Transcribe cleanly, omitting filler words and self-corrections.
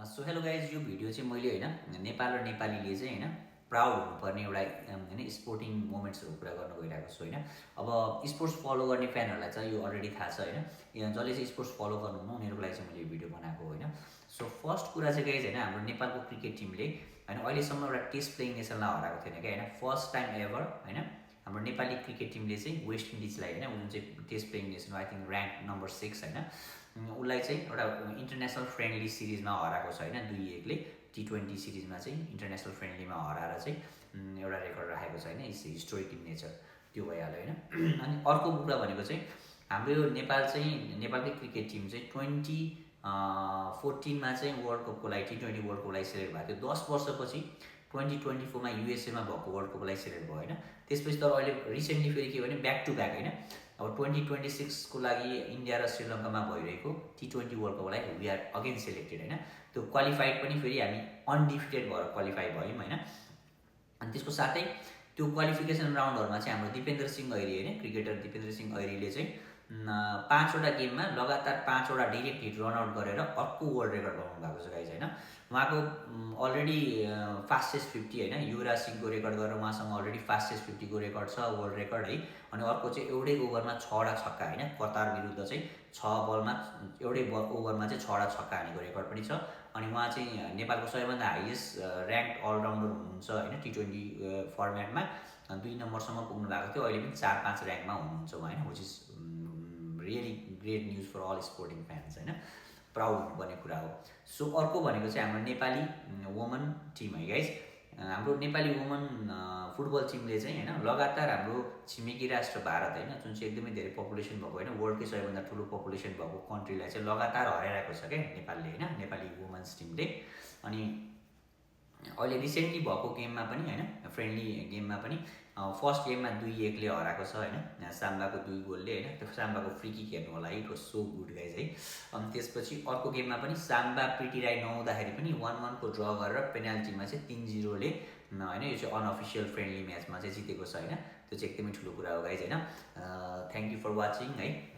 So hello guys, यो video चाहिँ मैले होइन नेपाल र नेपालीले चाहिँ होइन प्राउड हुनुपर्ने एउटा होइन स्पोर्टिङ मोमेन्ट्सहरू कुरा गर्न गइरहेको छु होइन। अब स्पोर्ट्स फलो गर्ने फ्यानहरूलाई चाहिँ यो अलरेडी थाहा छ होइन, जसले चाहिँ स्पोर्ट्स फलो गर्नुहुन्न उनीहरूको लागि चाहिँ मैले यो भिडियो बनाएको होइन। सो फर्स्ट कुरा चाहिँ गाइज होइन, हाम्रो नेपालको क्रिकेट टिमले होइन अहिलेसम्म एउटा टेस्ट प्लेइङ नेसनलाई हराएको थिएन क्या होइन। फर्स्ट टाइम एभर होइन हाम्रो नेपाली क्रिकेट टिमले चाहिँ वेस्ट इन्डिजलाई होइन जुन चाहिँ टेस्ट प्लेइङ नेसन हो, आई थिङ्क ऱ्याङ्क नम्बर 6 होइन, उसलाई चाहिँ एउटा इन्टरनेसनल फ्रेन्डली सिरिजमा हराएको छ होइन। 2-1ले T20 सिरिजमा चाहिँ इन्टरनेसनल फ्रेन्डलीमा हराएर चाहिँ एउटा रेकर्ड राखेको छ होइन। इट्स हिस्टोरिक इन नेचर, त्यो भइहाल्यो होइन। अनि अर्को कुरा भनेको चाहिँ हाम्रो यो नेपाल चाहिँ नेपालकै क्रिकेट टिम चाहिँ 2014मा चाहिँ वर्ल्ड कपको लागि T20 वर्ल्ड कपको लागि सेलेक्ट भएको थियो। 10 वर्षपछि 2024मा युएसएमा भएको वर्ल्ड कपको लागि सेलेक्ट भयो होइन। त्यसपछि तर अहिले रिसेन्टली फेरि के भने ब्याक टु ब्याक होइन, अब 2026को लागि इन्डिया र श्रीलङ्कामा भइरहेको T20 वर्ल्ड कपको लागि वी आर अगेन सेलेक्टेड होइन। त्यो क्वालिफाइड पनि फेरि हामी अनडिफिटेड भएर क्वालिफाई भयौँ होइन। अनि त्यसको साथै त्यो क्वालिफिकेसन राउन्डहरूमा चाहिँ हाम्रो दिपेन्द्र सिंह ऐरी होइन, क्रिकेटर दिपेन्द्र सिंह ऐरीले चाहिँ 5वटा गेममा लगातार 5वटा डिरेक्ट हिट रनआउट गरेर अर्को वर्ल्ड रेकर्ड बनाउनु भएको छ गाइज होइन। उहाँको अलरेडी फास्टेस्ट 50 होइन, युवराज सिंहको रेकर्ड गरेर उहाँसँग अलरेडी फास्टेस्ट 50को रेकर्ड छ, वर्ल्ड रेकर्ड है। अनि अर्को चाहिँ एउटै ओभरमा 6वटा छक्का होइन, कतार विरुद्ध चाहिँ 6 बलमा एउटै ओभरमा चाहिँ 6वटा छक्का हानेको रेकर्ड पनि छ। अनि उहाँ चाहिँ नेपालको सबैभन्दा हाइएस्ट ऱ्याङ्क अलराउन्डर हुनुहुन्छ होइन T20 फर्मेटमा। 2 नम्बरसम्म पुग्नु भएको थियो, अहिले पनि 4-5 ऱ्याङ्कमा हुनुहुन्छ उहाँ होइन, which is really great news for all sporting fans होइन, प्राउड हुनुपर्ने कुरा हो। सो अर्को भनेको चाहिँ हाम्रो नेपाली वुमन टिम है गाइज। हाम्रो नेपाली वुमन फुटबल टिमले चाहिँ होइन लगातार हाम्रो छिमेकी राष्ट्र भारत होइन, जुन चाहिँ एकदमै धेरै पपुलेसन भएको होइन, वर्ल्डकै सबैभन्दा ठुलो पपुलेसन भएको कन्ट्रीलाई चाहिँ लगातार हराइरहेको छ क्या नेपालले होइन, नेपाली वुमन्स टिमले। अनि अहिले रिसेन्टली भएको गेममा पनि होइन, फ्रेन्डली गेममा पनि फर्स्ट गेममा 2-1ले हराएको छ होइन, साम्बाको 2 गोलले होइन। त्यो साम्बाको फ्री किक हेर्नु होला है, it was so good guys है। अनि त्यसपछि अर्को गेममा पनि साम्बा प्रिटी राई नहुँदाखेरि पनि 1-1को ड्र गरेर पेनाल्टीमा चाहिँ 3-0ले होइन, यो चाहिँ अनअफिसियल फ्रेन्डली म्याचमा चाहिँ जितेको छ होइन। त्यो चाहिँ एकदमै ठुलो कुरा हो गाइज होइन। थ्याङ्क यू फर वाचिङ है।